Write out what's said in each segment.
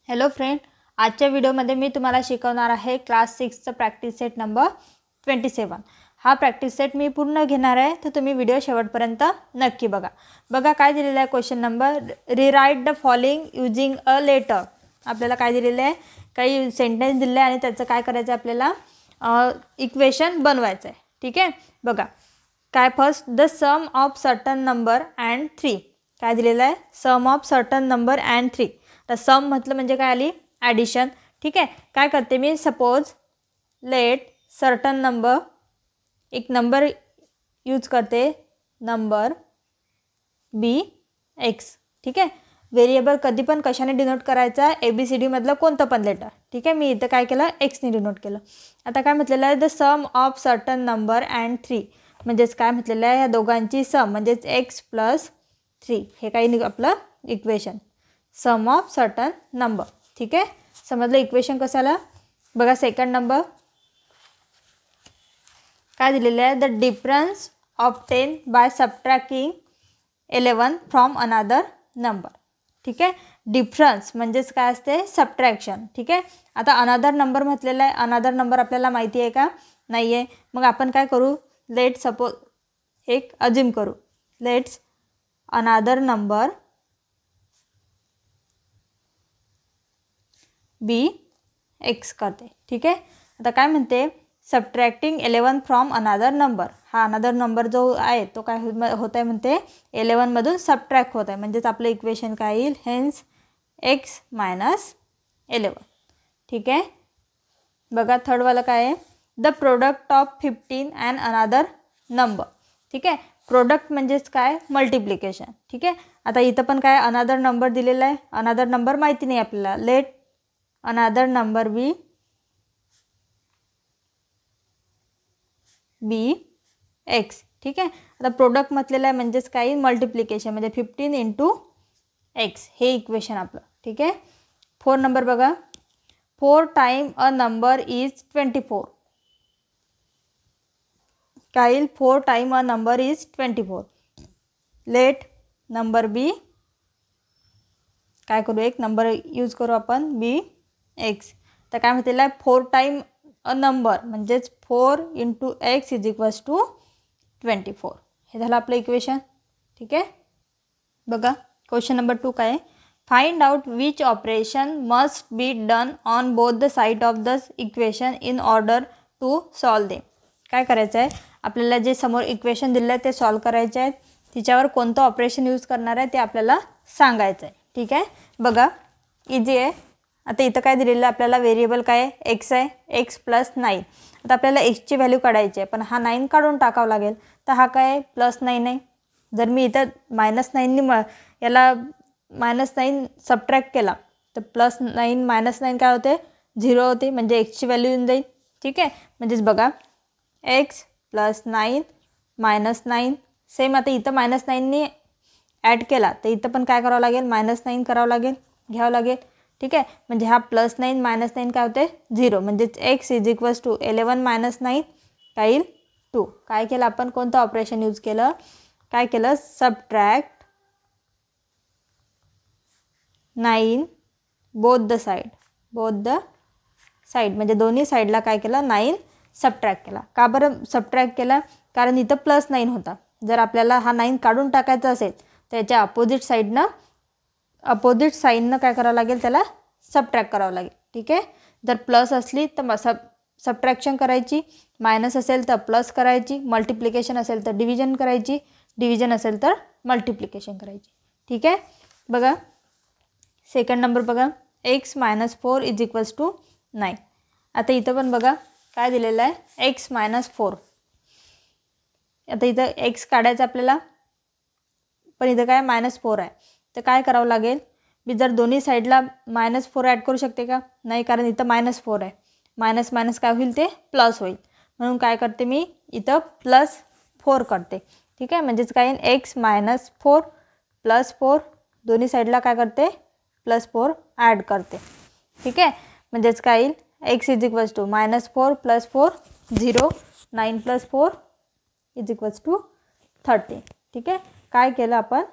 Hello friend, आजच्या व्हिडिओमध्ये मी तुम्हाला शिकवणार आहे क्लास 6चा प्रॅक्टिस सेट नंबर 27. हा प्रॅक्टिस सेट मी पूर्ण घेणार आहे, तर तुम्ही व्हिडिओ शेवटपर्यंत नक्की बघा. बघा काय दिलेलं आहे. Question number rewrite the following using a letter. आपल्याला काय दिलेलं आहे, काही सेंटेन्स दिले आणि त्याचं काय करायचं आहे, आपल्याला इक्वेशन बनवायचं आहे. ठीक आहे. बघा काय first the sum of certain number and 3. काय दिलेलं आहे, sum of certain number and 3. तर सम म्हटलं म्हणजे काय आली, ॲडिशन. ठीक आहे. काय करते मी, सपोज लेट सर्टन नंबर, एक नंबर यूज करते, नंबर बी एक्स. ठीक आहे. व्हेरिएबल कधी पण कशाने डिनोट करायचा, ABCD मधलं कोणतं पण लेटर. ठीक आहे. मी इथं काय केलं, एक्सने डिनोट केलं. आता काय म्हटलेलं आहे, the sum of certain number and 3. म्हणजेच काय म्हटलेलं आहे, ह्या दोघांची सम म्हणजेच एक्स प्लस 3. हे काही आपलं equation some of certain number. ठीक आहे. समजलं इक्वेशन कसं आलं. बघा सेकंड नंबर काय दिलेलं आहे, the difference of 10 by subtracting 11 from another number. ठीक आहे. डिफरन्स म्हणजेच काय असते, सबट्रॅक्शन. ठीक आहे. आता अनादर नंबर म्हटलेला आहे, अनादर नंबर आपल्याला माहिती आहे का, नाही आहे. मग आपण काय करू, लेट सपोज एक अज्यूम करू, लेट्स अनादर नंबर बी एक्स करते. ठीक आहे. आता काय म्हणते, सबट्रॅक्टिंग 11 फ्रॉम अनादर नंबर. हा अनादर नंबर जो आहे तो काय होत आहे म्हणते, 11 मधून सबट्रॅक्ट होत आहे. म्हणजेच आपलं इक्वेशन काय येईल, हेन्स एक्स मायनस 11. ठीक आहे. बघा थर्डवाला काय आहे, द प्रोडक्ट ऑफ 15 अँड अनादर नंबर. ठीक आहे. प्रोडक्ट म्हणजेच काय, मल्टिप्लिकेशन. ठीक आहे. आता इथं पण काय अनादर नंबर दिलेला आहे, अनादर नंबर माहिती नाही आपल्याला. लेट अनादर नंबर बी एक्स. ठीक आहे. आता प्रोडक्ट म्हटलेलं आहे म्हणजेच काही मल्टिप्लिकेशन, म्हणजे 15 इंटू एक्स हे इक्वेशन आपलं. ठीक आहे. 4 नंबर बघा, 4 टाइम अ नंबर इज 24. काय येईल, 4 time a number is 24. Let number b काय करू, एक नंबर यूज करू आपण बी एक्स. तर काय म्हटलेलं आहे, 4 टाइम अ नंबर म्हणजेच 4 into X is equals to 24. हे झालं आपलं इक्वेशन. ठीक आहे. बघा क्वेश्चन नंबर 2 काय आहे, find out which operation must be done on both the side of the equation in order to solve them. काय करायचं आहे, आपल्याला जे समोर इक्वेशन दिलं आहे ते सॉल्व करायचे आहेत, तिच्यावर कोणतं ऑपरेशन यूज करणार आहे ते आपल्याला सांगायचं आहे. ठीक आहे. बघा इझी आहे. आता इथं काय दिलेलं आहे आपल्याला, व्हेरिएबल काय आहे, एक्स आहे, एक्स प्लस 9. आता आपल्याला एक्सची व्हॅल्यू काढायची आहे, पण हा 9 काढून टाकावं लागेल. तर हा काय आहे, प्लस 9 आहे. जर मी इथं -9नी याला -9 सबट्रॅक्ट केला तर +9 -9 काय होते, 0 होते. म्हणजे एक्सची व्हॅल्यू येऊन जाईल. ठीक आहे. म्हणजेच बघा एक्स प्लस 9 -9 सेम. आता इथं -9नी ॲड केला तर इथं पण काय करावं लागेल, -9 करावं लागेल, घ्यावं लागेल. ठीक आहे. म्हणजे हा +9 -9 काय होते, 0. म्हणजेच एक्स इज इक्वल्स टू 11 - 9 काय येईल, 2. काय केलं आपण, कोणतं ऑपरेशन यूज केलं, काय केलं, सबट्रॅक्ट 9 बोथ द साईड. म्हणजे दोन्ही साईडला काय केलं, 9 सबट्रॅक्ट केला. का बरं सबट्रॅक्ट केला, कारण इथं +9 होता. जर आपल्याला हा 9 काढून टाकायचा असेल तर याच्या अपोजिट साईडनं काय करावं लागेल, त्याला सबट्रॅक्ट करावं लागेल. ठीक आहे. जर प्लस असली तर सबट्रॅक्शन करायची, मायनस असेल तर प्लस करायची, मल्टिप्लिकेशन असेल तर डिव्हिजन करायची, डिव्हिजन असेल तर मल्टिप्लिकेशन करायची. ठीक आहे. बघा सेकंड नंबर बघा, एक्स -4 इज इक्वल्स टू 9. आता इथं पण बघा काय दिलेलं आहे, एक्स -4. आता इथं एक्स काढायचं आपल्याला, पण इथं काय -4 आहे. तर काय करावं लागेल, मी जर दोन्ही साईडला -4 ॲड करू शकते का, नाही, कारण इथं -4 आहे. मायनस मायनस काय होईल, ते प्लस होईल. म्हणून काय करते मी, इथं +4 करते. ठीक आहे. म्हणजेच काय येईल, एक्स -4 +4 दोन्ही साईडला काय करते, +4 ॲड करते. ठीक आहे. म्हणजेच काय येईल, X is equals to -4 + 4 0, 9 + 4 is equals to 30. ठीक आहे. काय केलं आपण,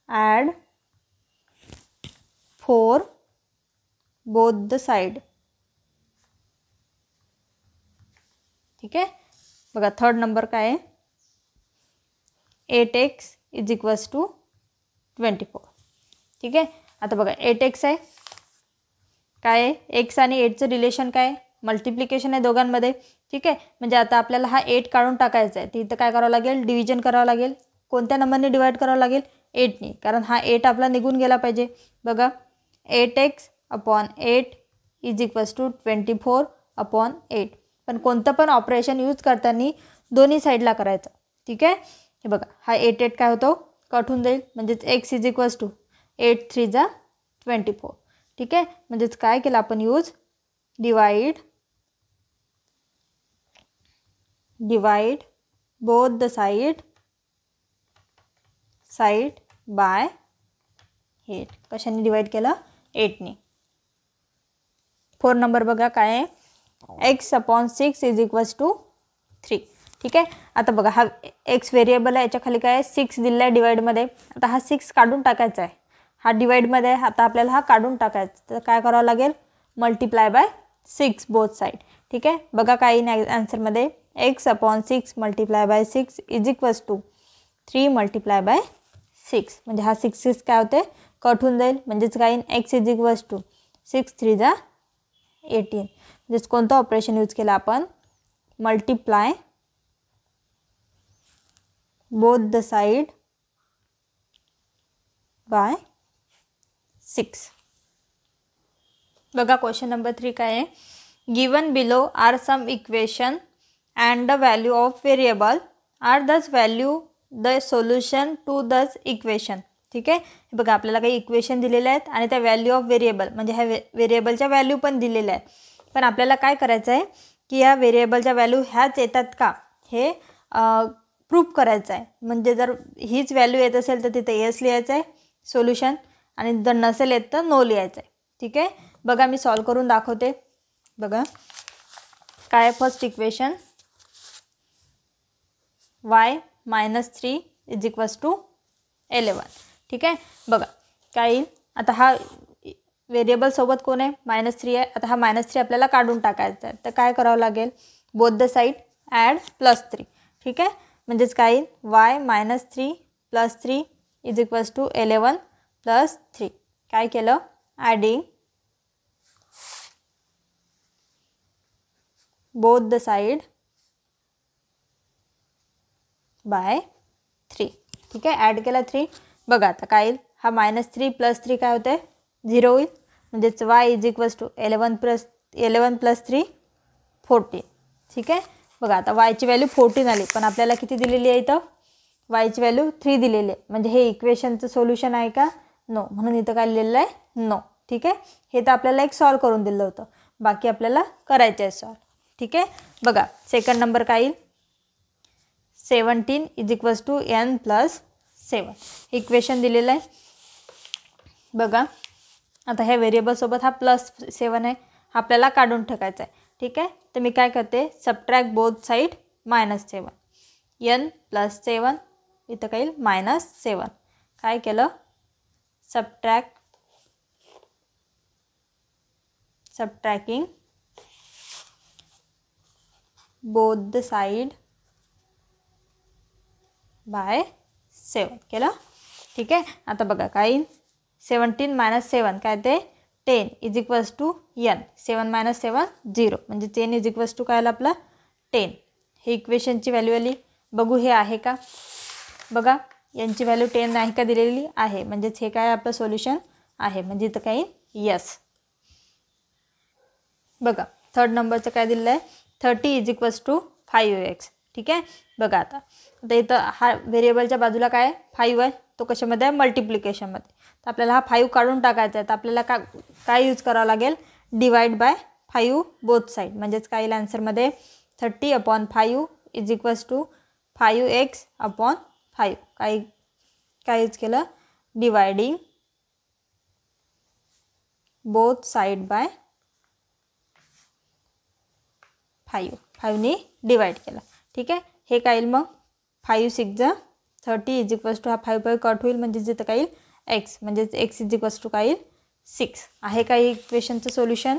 ॲड 4 बोथ द साइड. ठीक आहे. बघा थर्ड नंबर काय आहे, 8x इज इक्वल्स टू 24. ठीक आहे. आता बघा 8x आहे, काय आहे, एक्स आणि 8चं रिलेशन काय आहे, मल्टिप्लिकेशन आहे दोघांमध्ये. ठीक आहे. म्हणजे आता आपल्याला हा 8 काढून टाकायचा आहे, तिथं काय करावं लागेल, डिव्हिजन करावं लागेल. कोणत्या नंबरने डिवाईड करावं लागेल, 8ने, कारण हा 8 आपला निघून गेला पाहिजे. बघा 8x upon 8 is equals to 24 upon 8. पण कोणतं पण ऑपरेशन यूज करताना दोन्ही साईडला करायचं. ठीक आहे. हे बघा हा 8 काय होतो, कट होऊन जाईल. म्हणजेच x इज इक्वल्स टू 8 3 जा 24. ठीक आहे. म्हणजेच काय केलं आपण use, divide both the side bye 8. कशाने डिवाइड केलं, 8ने. 4 नंबर बघा काय आहे, x upon 6 is equals to 3. ठीक आहे. आता बघा हा x व्हेरिएबल आहे, याच्या खाली काय आहे, 6 दिलेला आहे डिवाइडमध्ये. आता हा 6 काढून टाकायचा आहे, हा डिवाइडमध्ये आहे, आता आपल्याला हा काढून टाकायचा. तर काय करावं लागेल, मल्टिप्लाय बाय 6 बोथ साईड. ठीक आहे. बघा काय येईल आन्सरमध्ये, x upon 6 multiply by 6 is equals to 3 multiply by 6. म्हणजे हा 6 काय होते, कट होऊन जाईल. म्हणजेच काय येईल, x इज इक्वल्स टू 6 3 जा 18. म्हणजेच कोणतं ऑपरेशन यूज केलं आपण, multiply both the side by 6. बघा क्वेश्चन नंबर 3 काय आहे, given below are some equation and the value of variable are thus value the solution to thus equation. ठीक आहे. बघा आपल्याला काही इक्वेशन दिलेले आहेत आणि त्या व्हॅल्यू ऑफ व्हेरिएबल म्हणजे ह्या व्हेरिएबलच्या व्हॅल्यू पण दिलेल्या आहेत. पण आपल्याला काय करायचं आहे की या व्हेरिएबलच्या व्हॅल्यू ह्याच येतात का हे प्रूफ करायचं आहे. म्हणजे जर हीच व्हॅल्यू येत असेल तर तिथे येस लिहायचं आहे सोल्युशन, आणि जर नसेल येत तर नो लिहायचं आहे. ठीक आहे. बघा मी सॉल्व करून दाखवते. बघा काय, first equation y minus 3 is equals to 11. ठीक आहे. बघा काय येईल, आता हा व्हेरिएबल सोबत कोण आहे, -3 आहे. आता हा -3 आपल्याला काढून टाकायचा आहे. तर काय करावं लागेल, बोथ द साईड ॲड +3. ठीक आहे. म्हणजेच काय येईल, y minus 3 + 3 is equals to 11 + 3. काय केलं, adding both the side by 3. ठीक आहे. ॲड केला 3. बघा आता काय येईल, हा -3 + 3 काय होते, 0 होईल. म्हणजेच y इज इक्वल्स टू 11 + 3 14. ठीक आहे. बघा आता yची व्हॅल्यू 14 आली, पण आपल्याला किती दिलेली आहे इथं, yची व्हॅल्यू 3 दिलेली आहे. म्हणजे हे इक्वेशनचं सोल्युशन आहे का, नो. म्हणून इथं काय लिहिलेलं आहे, नो. ठीक आहे. हे तर आपल्याला एक सॉल्व करून दिलं होतं, बाकी आपल्याला करायचं आहे सॉल्व. ठीक आहे. बघा सेकंड नंबर काय येईल, 17 is equals to n + 7. Equation दिलेलं आहे. बघा आता ह्या व्हेरिएबलसोबत हा +7 आहे, हा आपल्याला काढून टाकायचा आहे. ठीक आहे. तर मी काय करते, सबट्रॅक्ट बोथ साईड -7. n + 7 इथं काय येईल, -7. काय केलं, subtracting both the side bye 7 केलं. ठीक आहे. आता बघा काय येईल, 17 - 7 काय ते 10 इज इक्वल्स टू n. 7 - 7 0. म्हणजे 10 इज इक्वल्स टू काय आलं आपलं, 10. हे इक्वेशनची व्हॅल्यू आली. बघू हे आहे का, बघा यांची व्हॅल्यू 10 आहे का दिलेली आहे. म्हणजेच हे काय आपलं सोल्युशन आहे. म्हणजे इथं काय येईल, यस. बघा थर्ड नंबरचं काय दिलेलं आहे, 30 इज इक्वल्स टू 5x. ठीक आहे. बघा आता इथं हा व्हेरिएबलच्या बाजूला काय आहे, 5 आहे. तो कशामध्ये आहे, मल्टिप्लिकेशनमध्ये. तर आपल्याला हा 5 काढून टाकायचा आहे. तर आपल्याला काय यूज करावं लागेल, डिवाइड बाय 5 बोथ साईड. म्हणजेच काय येईल आन्सरमध्ये, 30/5 is equals to 5x upon 5. काय यूज केलं, डिवायडिंग बोथ साइड बाय 5ने डिवाइड केलं. ठीक आहे. हे काय येईल मग, 5 6 जा 30 इज इक्वल्स टू हा 5 कट होईल. म्हणजे जिथं काय येईल x. म्हणजेच x इज इक्वल्स टू काय येईल, 6 आहे का इक्वेशनचं solution?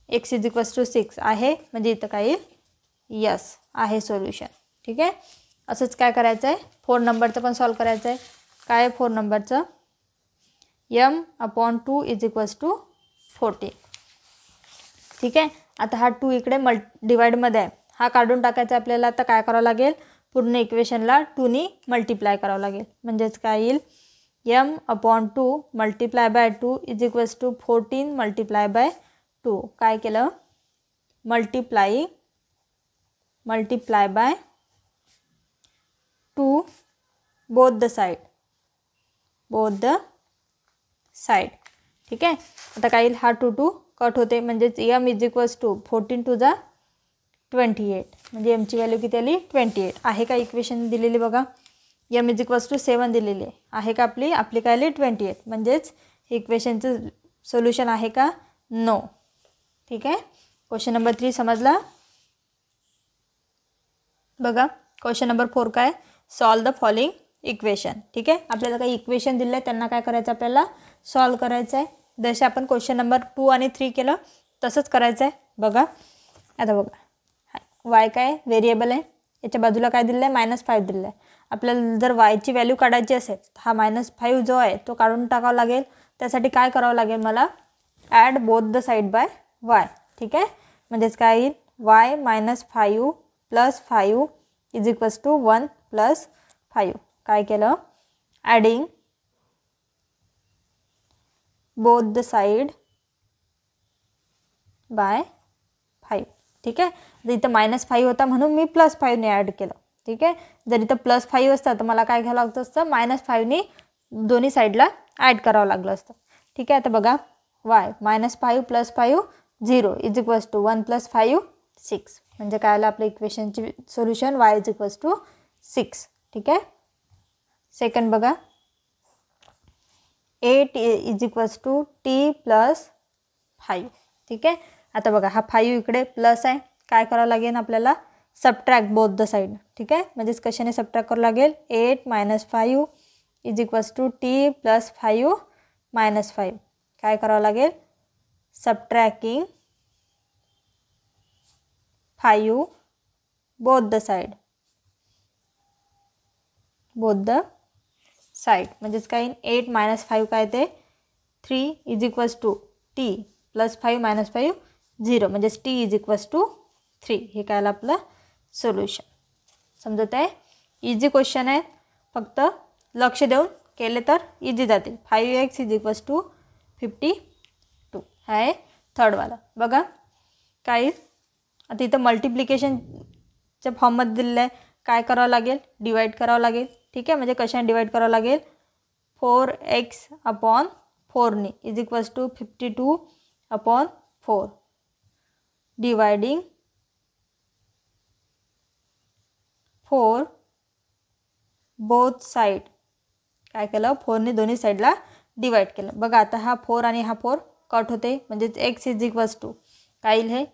x is equals to 6 आहे, म्हणजे इथं काय येईल? यस आहे सोल्युशन. ठीक आहे. असंच काय करायचं आहे, 4 नंबरचं पण सॉल्व करायचं आहे. काय 4 नंबरचं? m/2 is equals to 14. ठीक आहे. आता हा 2 इकडे डिवाइडमध्ये आहे, हा काढून टाकायचा आपल्याला. आता काय करावं लागेल, पूर्ण इक्वेशनला 2नी मल्टिप्लाय करावं लागेल. म्हणजेच काय येईल, m/2 multiply by 2 is equals to 14 multiply by 2. काय केलं, multiply by 2 both the side. ठीक आहे. आता काय येईल, हा 2 कट होते, म्हणजेच m is equals to 14 two जा 28. म्हणजे mची व्हॅल्यू किती आली? 28 आहे का इक्वेशन दिलेली बघा. m इज इक्वल्स टू 7 दिलेली आहे का आपली काय आली? 28. म्हणजेच इक्वेशनचं सोल्युशन आहे का? नो. ठीक आहे. क्वेश्चन नंबर 3 समजला बघा. क्वेश्चन नंबर 4 काय, सॉल्व द फॉलोइंग इक्वेशन. ठीक आहे. आपल्याला काही इक्वेशन दिले आहे, त्यांना काय करायचं, आपल्याला सॉल्व करायचं आहे. जसे आपण क्वेश्चन नंबर 2 आणि 3 केलं तसंच करायचं आहे. बघा आता बघा, y काय व्हेरिएबल आहे, याच्या बाजूला काय दिलं आहे? -5 दिलं आहे. आपल्याला जर yची व्हॅल्यू काढायची असेल, हा -5 जो आहे तो काढून टाकावा लागेल. त्यासाठी काय करावं लागेल मला? Add both the side by y. ठीक आहे. म्हणजेच काय येईल, y -5 + 5 इज इक्वल्स टू 1 + 5. काय केलं, adding both the side bye 5. ठीक आहे. जर इथं -5 होता म्हणून मी +5 ने ॲड केलं. ठीक आहे. जर इथं +5 असतं तर मला काय घ्यावं लागतं असतं, -5 ने दोन्ही साईडला ॲड करावं लागलं असतं. ठीक आहे. आता बघा, y -5 + 5 0 इज इक्वल्स टू 1 + 5 6. म्हणजे काय आलं आपल्या इक्वेशनची solution, y is equals to 6. ठीक आहे. सेकंड बघा, 8 इज इक्वल्स टू t + 5. ठीक आहे. आता बघा, हा 5 इकडे प्लस आहे, काय करावं लागेल आपल्याला? Subtract both the side. ठीक आहे. म्हणजेच कशाने सबट्रॅक्ट करावं लागेल? 8 - 5 इज इक्वल्स टू t + 5 - 5. काय करावं लागेल? सबट्रॅकिंग 5 बोथ द साइड. म्हणजेच काय, 8 - 5 काय ते 3 इज इक्वल्स टू t + 5 - 5 0. म्हणजेच t इज इक्वल्स टू 3. हे काय आलं आपलं सोल्युशन. समजत आहे? इझी क्वेश्चन आहे, फक्त लक्ष देऊन केले तर इझी जातील. 5x इज इक्वल्स टू 52 आहे थर्डवाला. बघा काय, आता इथं मल्टिप्लिकेशनच्या फॉर्ममध्ये दिलेलं आहे. काय करावं लागेल? डिवाइड करावं लागेल. ठीक आहे. म्हणजे कशाने डिवाइड करावं लागेल? 4x/4 ने is equals to 52/4. Dividing 4 both side. काय केलं? 4 ने दोन्ही साईडला डिवाइड केलं. बघा आता हा 4 आणि हा 4 कट होते, म्हणजेच x इज इक्वल्स टू काय येईल? हे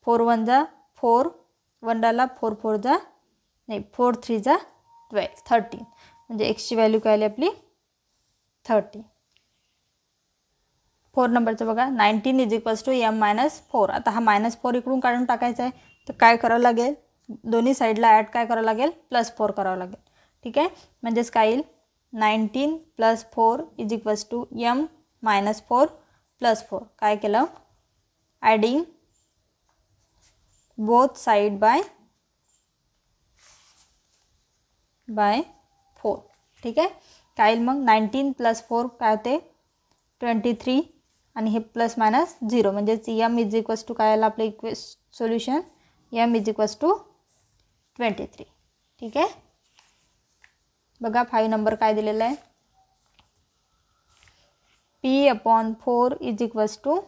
4 1 जा 4, 1 डाला 4 4 जा नाही 4 3 जा 12 13. म्हणजे एक्सची व्हॅल्यू काय आली आपली? 30. 4 नंबरचं बघा, 19 इज इक्वल्स टू m - 4. आता हा -4 इकडून काढून टाकायचा आहे, तर काय करावं लागेल? दोन्ही साईडला ॲड काय करावं लागेल? +4 करावं लागेल. ठीक आहे. म्हणजेच काय येईल? 19 + 4 इज इक्वल्स टू m - 4 + 4. काय केलं? Adding both side bye 4. ठीक आहे. काय येईल मग? 19 + 4 काय होते? 23. आणि हे ±0. म्हणजेच m इज इक्वल्स टू काय आलं आपलं solution? m is equals to 23. ठीक आहे. बघा 5 नंबर काय दिलेला आहे? p/4 is equals to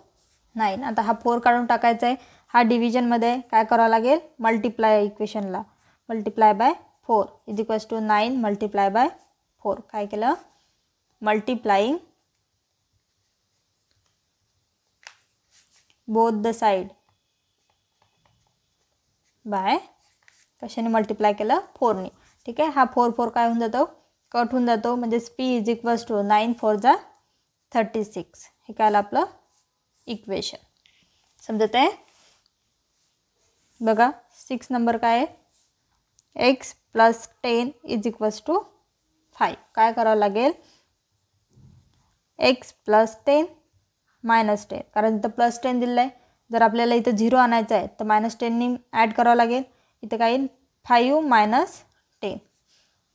9. आता हा 4 काढून टाकायचा आहे. हा डिव्हिजनमध्ये काय करावं लागेल? मल्टिप्लाय इक्वेशनला multiply by 4 is equals to 9 multiply by 4. काय केलं? Multiplying both the side by कशाने मल्टिप्लाय केलं? 4 ने. ठीक आहे. हा 4 4 काय होऊन जातो? कट होऊन जातो. म्हणजेच p इज इक्वल्स टू 9 4 जा 36. हे काय आलं आपलं इक्वेशन. समजत आहे. बघा 6 नंबर काय आहे, x + 10 = 5. काय करावं लागेल, x + 10 - 10, कारण इथं +10 दिलं आहे. जर आपल्याला इथं 0 आणायचं आहे तर -10नी ॲड करावं लागेल. इथं काय येईल 5 - 10.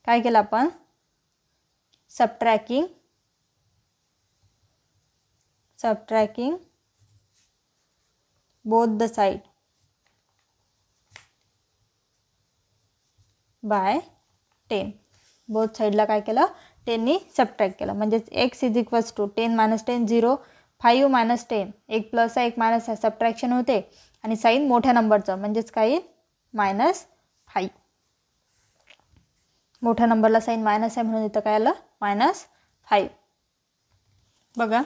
काय केलं आपण, सबट्रॅकिंग both the side by 10. Both साईडला काय केलं, 10नी सबट्रॅक्ट केलं. म्हणजेच x = 10 - 10 0, 5 - 10, एक प्लस आहे एक मायनस आहे, सबट्रॅक्शन होते. आणि साईन मोठ्या नंबरचं म्हणजेच काय -5. मोठ्या नंबरला साईन मायनस आहे म्हणून इथं काय आलं -5. बघा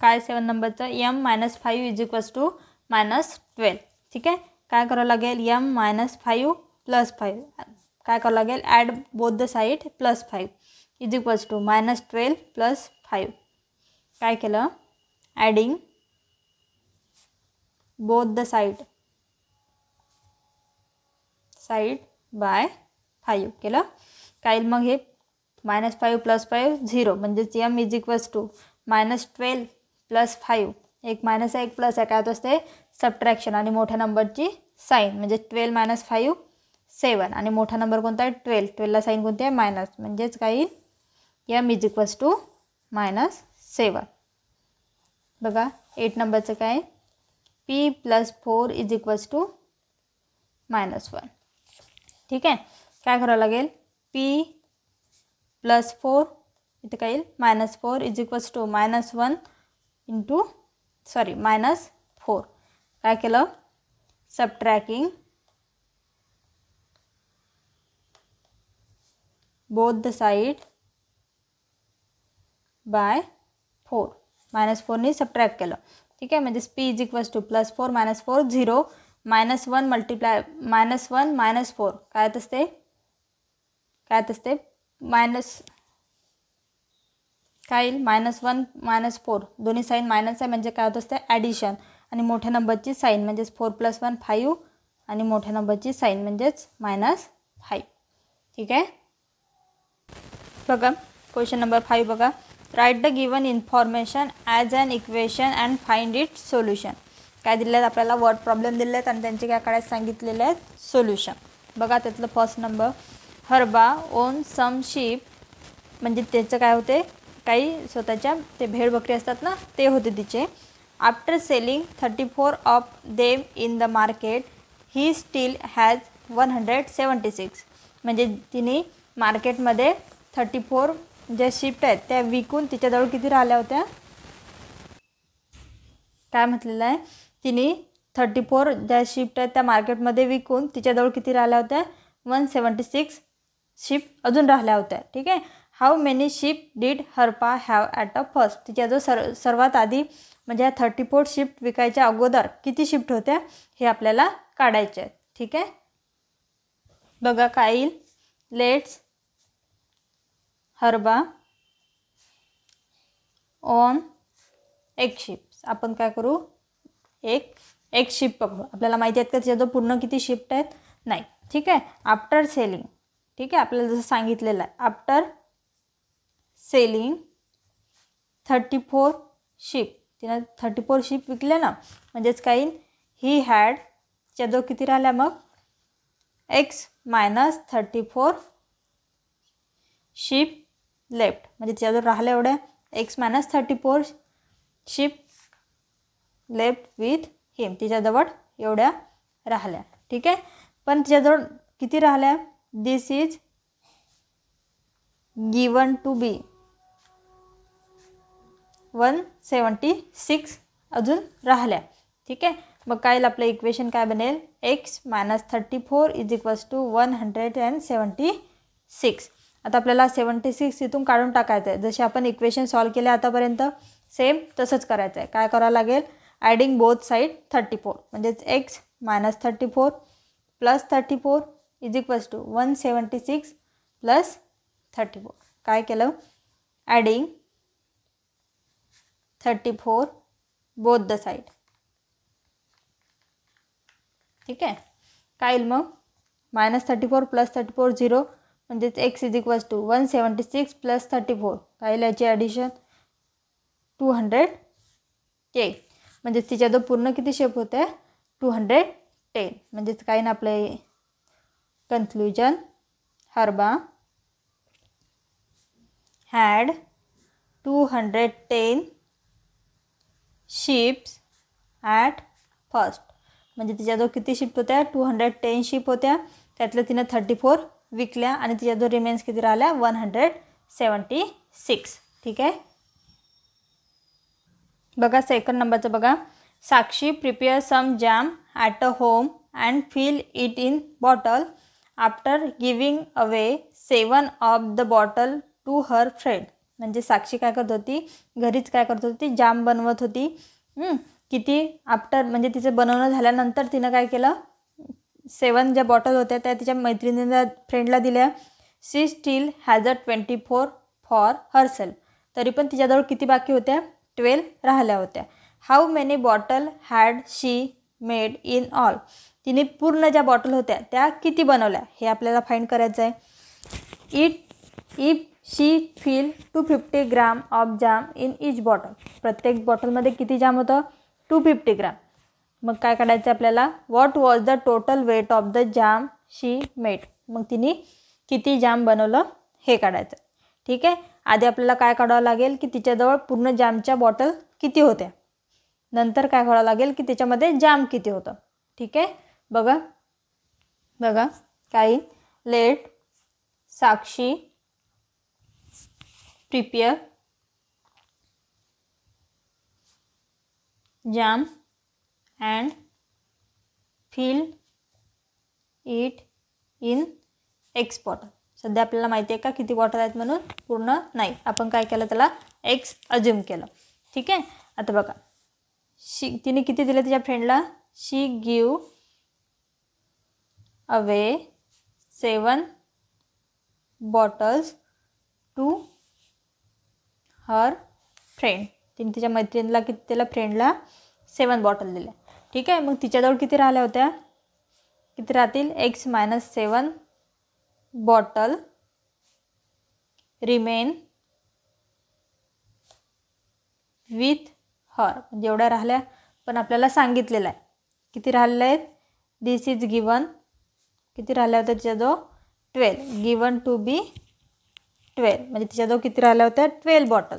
काय 7 नंबरचं, m - 5 = -12. ठीक आहे. काय करावं लागेल, m - 5 + 5 काय करावं लागेल, ॲड बोथ द साईड +5 = -12 + 5. काय केलं, adding both the side bye 5 केलं. काय मग हे -5 + 5 0, म्हणजेच m = -12 + 5. एक मायनस आहे एक प्लस आहे, काय होत असते सबट्रॅक्शन. आणि मोठ्या नंबरची साईन म्हणजे 12 - 5 7. आणि मोठा नंबर कोणता आहे 12. 12ला साईन कोणती आहे मायनस, म्हणजेच काय m = -7. बघा 8 नंबरचं काय, p + 4 = -1. ठीक आहे. काय करावं लागेल, p + 4 इथं काय येईल -4 = -4. काय केलं, subtracting both the side by 4. -4नी सबट्रॅक्ट केलं. ठीक आहे. म्हणजे p = +4 - 4 0, -1 -1 - 4 काय असते मायनस काय येईल -1 - 4. दोन्ही साईन मायनस आहे म्हणजे काय होत असते ॲडिशन. आणि मोठ्या नंबरची साईन म्हणजेच 4 + 1 5 आणि मोठ्या नंबरची साईन म्हणजेच -5. ठीक आहे. बघा क्वेश्चन नंबर 5 बघा, write the given information as an equation and find it solution. काय दिले आहेत आपल्याला, वर्ड प्रॉब्लेम दिले आहेत आणि त्यांचे काय काढायला सांगितलेले आहेत सोल्युशन. बघा त्यातलं फर्स्ट नंबर, हर्बा ओन सम शीप, म्हणजे त्याचं काय होते, काही स्वतःच्या ते भेड बकरी असतात ना ते होते तिचे. After selling 34 of them in the market he steel has 176. म्हणजे तिने मार्केटमध्ये 34 ज्या शिफ्ट आहेत त्या विकून तिच्याजवळ किती राहिल्या होत्या, काय म्हटलेलं आहे, तिने 34 ज्या शिफ्ट आहेत त्या मार्केटमध्ये विकून तिच्याजवळ किती राहिल्या होत्या 176 शिफ्ट अजून राहिल्या होत्या. ठीक आहे. हाऊ मेनी शिफ्ट डीड हर्पा हॅव ॲट अ फर्स्ट. तिच्याजवळ सर्वात आधी म्हणजे ह्या 34 शिफ्ट विकायच्या अगोदर किती शिफ्ट होत्या हे आपल्याला काढायचे आहेत. ठीक आहे. बघा काय येईल, लेट्स हर्बा ऑन एक शिफ्ट. आपण काय करू, एक शिफ्ट पकडू. आपल्याला माहिती आहेत का त्याच्याजवळ पूर्ण किती शिफ्ट आहेत, नाही. ठीक आहे. आफ्टर सेलिंग, ठीक आहे, आपल्याला जसं सांगितलेलं आहे, आफ्टर सेलिंग 34 शिफ्ट, तिनं 34 शिफ्ट विकले ना, म्हणजेच काय येईल, ही हॅड त्याच्याजवळ किती राहिल्या मग x - 34 शिफ्ट लेफ्ट, म्हणजे त्याच्याजवळ राहिल्या एवढ्या x - 34 शिफ्ट लेफ्ट विथ हिम, तिच्याजवळ एवढ्या राहिल्या. ठीक आहे. पण तिच्याजवळ किती राहिल्या, दिस इज गिवन टू बी 176 अजून राहिल्या. ठीक आहे. मग काय आपलं इक्वेशन काय बनेल, x - 34 = 176. आता आपल्याला 76 इथून काढून टाकायचं आहे. जसे आपण इक्वेशन सॉल्व केले आतापर्यंत सेम तसंच करायचं आहे. काय करावं लागेल, ॲडिंग बोथ साईड 34, म्हणजेच x - 34 + 34 = 176 + 34. काय केलं, ॲडिंग 34 बोथ द साईड. ठीक आहे. काय येईल मग -34 + 34 0 म्हणजेच x = 176 + 34. काय येईल याची ॲडिशन 210. म्हणजेच तिच्याजवळ पूर्ण किती शेप होते 210. म्हणजेच काय ना आपले conclusion हर्बा had 210 ships at first. म्हणजे तिच्याजवळ किती शिप होत्या 210 शिप होत्या. त्यातल्या तिनं 34 विकल्या आणि तिच्याजवळ रिमेन्स किती राहिल्या 176. ठीक आहे. बघा सेकंड नंबरचं बघा. Sakshi prepare some jam at a home and fill it in bottle after giving away 7 of the bottle to her friend. म्हणजे साक्षी काय करत होती घरीच काय करत होती जाम बनवत होती. किती आफ्टर म्हणजे तिचं बनवणं झाल्यानंतर तिनं काय केलं 7 ज्या बॉटल होत्या त्या तिच्या मैत्रिणीला फ्रेंडला दिल्या. She still has a 24 for herself. तरी पण तिच्याजवळ किती बाकी होत्या 12 राहिल्या होत्या. How many bottle had she made in all. तिने पूर्ण ज्या बॉटल होत्या त्या किती बनवल्या हे आपल्याला फाइंड करायचं आहे. If she fill 250 gram of jam in each bottle. प्रत्येक बॉटलमध्ये किती जाम होतं 250 ग्राम. मग काय काढायचं आपल्याला what was the total weight of the jam she made. मग तिने किती जाम बनवलं हे काढायचं. ठीक आहे. आधी आपल्याला काय काढावं लागेल की तिच्याजवळ पूर्ण जामच्या बॉटल किती होत्या. नंतर काय काढावं लागेल की त्याच्यामध्ये जाम किती होतं. ठीक आहे. बघा काय let Sakshi prepare jam and fill it in x bottle. सध्या आपल्याला माहिती आहे का किती बॉटल आहेत म्हणून पूर्ण नाही. आपण काय केलं त्याला एक्स अज्युम केलं. ठीक आहे. आता बघा तिने किती दिलं तिच्या फ्रेंडला. She give away 7 bottles to her friend. तिने तिच्या मैत्रिणीला किती दिलं फ्रेंडला 7 बॉटल दिल्या. ठीक आहे. मग तिच्याजवळ किती राहिल्या होत्या किती राहतील x - 7 bottle remain with her. म्हणजे एवढ्या राहिल्या पण आपल्याला सांगितलेलं आहे किती राहिलेल्या आहेत. दिस इज गिवन किती राहिल्या होत्या तिच्याजवळ 12 गिवन टू बी 12. म्हणजे तिच्याजवळ किती राहिल्या होत्या 12 बॉटल.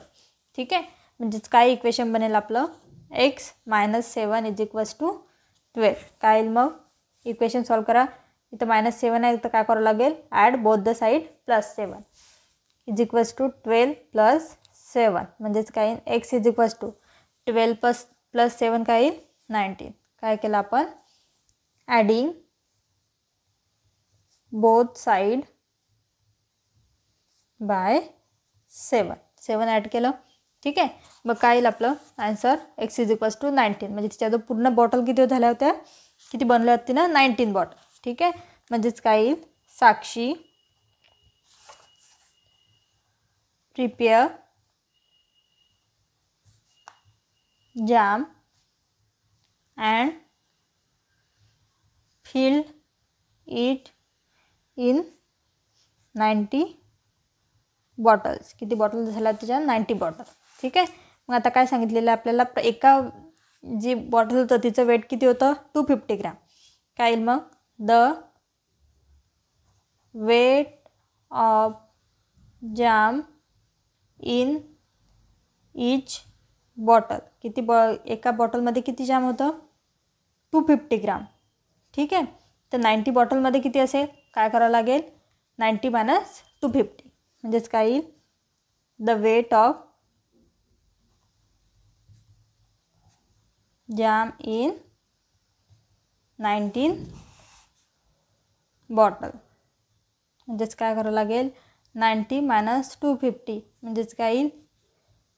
ठीक आहे. म्हणजेच काय इक्वेशन बनेल आपलं x - 7 = 12. काय येईल मग इक्वेशन सॉल्व करा. इथं -7 आहे तर काय करावं लागेल ॲड बोथ द साईड +7 = 12 + 7. म्हणजेच काय x = 12 + 7 काय येईल 19. काय केलं आपण adding both side by 7 add केलं. ठीक आहे. मग काय येईल आपलं आन्सर x = 19. म्हणजे तिच्याजवळ पूर्ण बॉटल किती झाल्या होत्या किती बनल्या होत्या ना 19 बॉटल. ठीक आहे. म्हणजेच काय येईल Sakshi prepare jam and fill it in 90 bottles. किती बॉटल झाल्या तिच्या 90 बॉटल. ठीक आहे. मग आता काय सांगितलेलं आपल्याला एका जी बॉटल होतं तिचं वेट किती होतं 250 ग्राम. काय येईल मग the weight of jam in each bottle. किती एका बॉटलमध्ये किती जाम होतं 250 ग्राम. ठीक आहे. तर 90 बॉटलमध्ये किती असेल काय करावं लागेल 90 - 250. म्हणजेच काय येईल the weight of jam in 19 bottle. म्हणजेच काय करावं लागेल 90 - 250 म्हणजेच काय येईल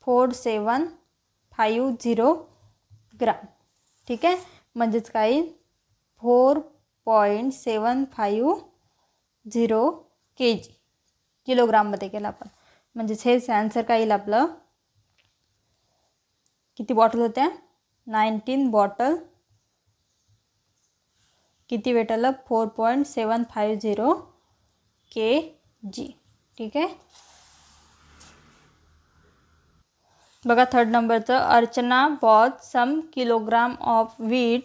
4750 ग्राम. ठीक आहे. म्हणजेच काय येईल 4.750 kg किलोग्राममध्ये केलं आपण. म्हणजेच हेच आन्सर काय येईल आपलं किती बॉटल होत्या 19 बॉटल किती वेट आलं 4.750 kg. ठीक आहे. बघा थर्ड नंबरचं Archana bought some kilogram of wheat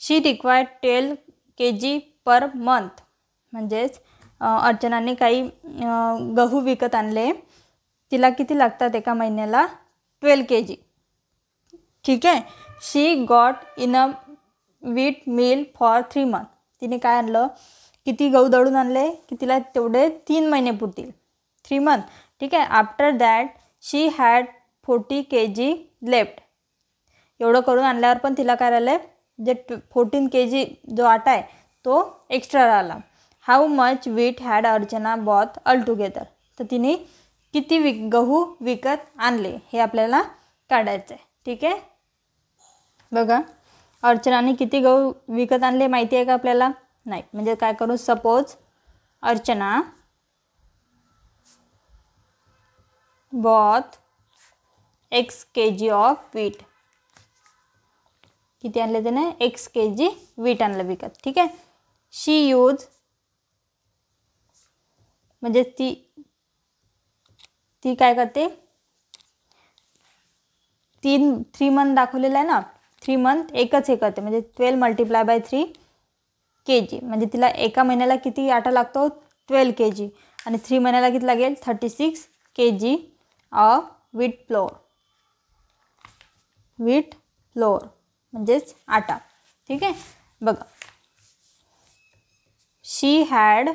she required 12 kg per month. म्हणजेच अर्चनाने काही गहू विकत आणले, तिला किती लागतात एका महिन्याला 12 kg. ठीक आहे. She got in a wheat mill for 3 months. तिने काय आणलं, किती गहू दळून आणले की तिला तेवढे 3 महिने पुरतील 3 months. ठीक आहे. After that she had 40 kg left. एवढं करून आणल्यावर पण तिला काय राहिलं, जे 14 kg जो आटा आहे तो एक्स्ट्रा राहिला. How much wheat had Archana both all together. तर तिने किती गहू विकत आणले हे आपल्याला काढायचं आहे. ठीक आहे. बघा अर्चनाने किती गहू विकत आणले माहिती आहे का आपल्याला? नाही. म्हणजे काय करू, suppose Archana both x kg of wheat. किती आणले त्याने x kg व्हीट आणलं विकत. ठीक आहे. शी यूज म्हणजे ती काय करते, 3 month दाखवलेलं आहे ना, 3 month एकच हे करते म्हणजे 12 × 3 kg. म्हणजे तिला एका महिन्याला किती आटा लागतो 12 kg आणि 3 महिन्याला किती लागेल 36 kg of wheat flour. Wheat flour म्हणजेच आटा. ठीक आहे. बघा she had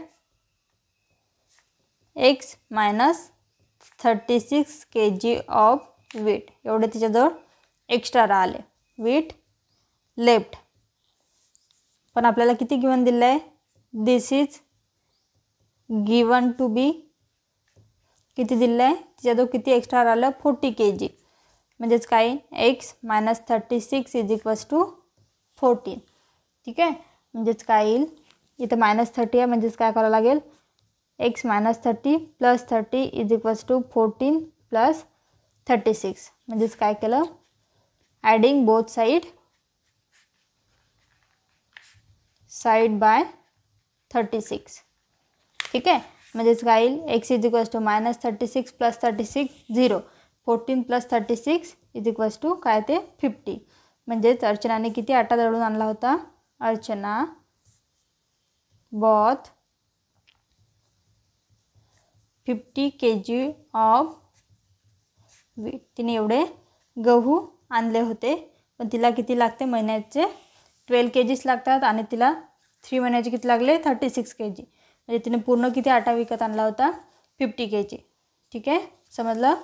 x - 36 kg of wheat. एवढे तिच्याजवळ एक्स्ट्रा राहिले व्हीट लेफ्ट. पण आपल्याला किती गिवन दिलं आहे, this is given to be किती दिलं आहे, तिच्याजवळ किती एक्स्ट्रा राहिलं 40 kg. म्हणजेच काय x - 36 = 14. ठीक आहे. म्हणजेच काय येईल इथं -30 आहे म्हणजेच काय करावं लागेल x - 30 + 30 = 14 + 36. म्हणजेच काय केलं ॲडिंग बोथ साईड बाय 36. ठीक आहे. म्हणजेच काय येईल x = -36 + 36 0. 14 + 36 = काय ते 50. म्हणजेच अर्चनाने किती आटा दळून आणला होता, Archana both 50 kg of wheat. तिने एवढे गहू आणले होते. पण तिला किती लागते महिन्याचे 12 kg लागतात आणि तिला 3 महिन्याचे किती लागले 36 kg. म्हणजे तिने पूर्ण किती आटा विकत आणला होता 50 kg. ठीक आहे. समजलं.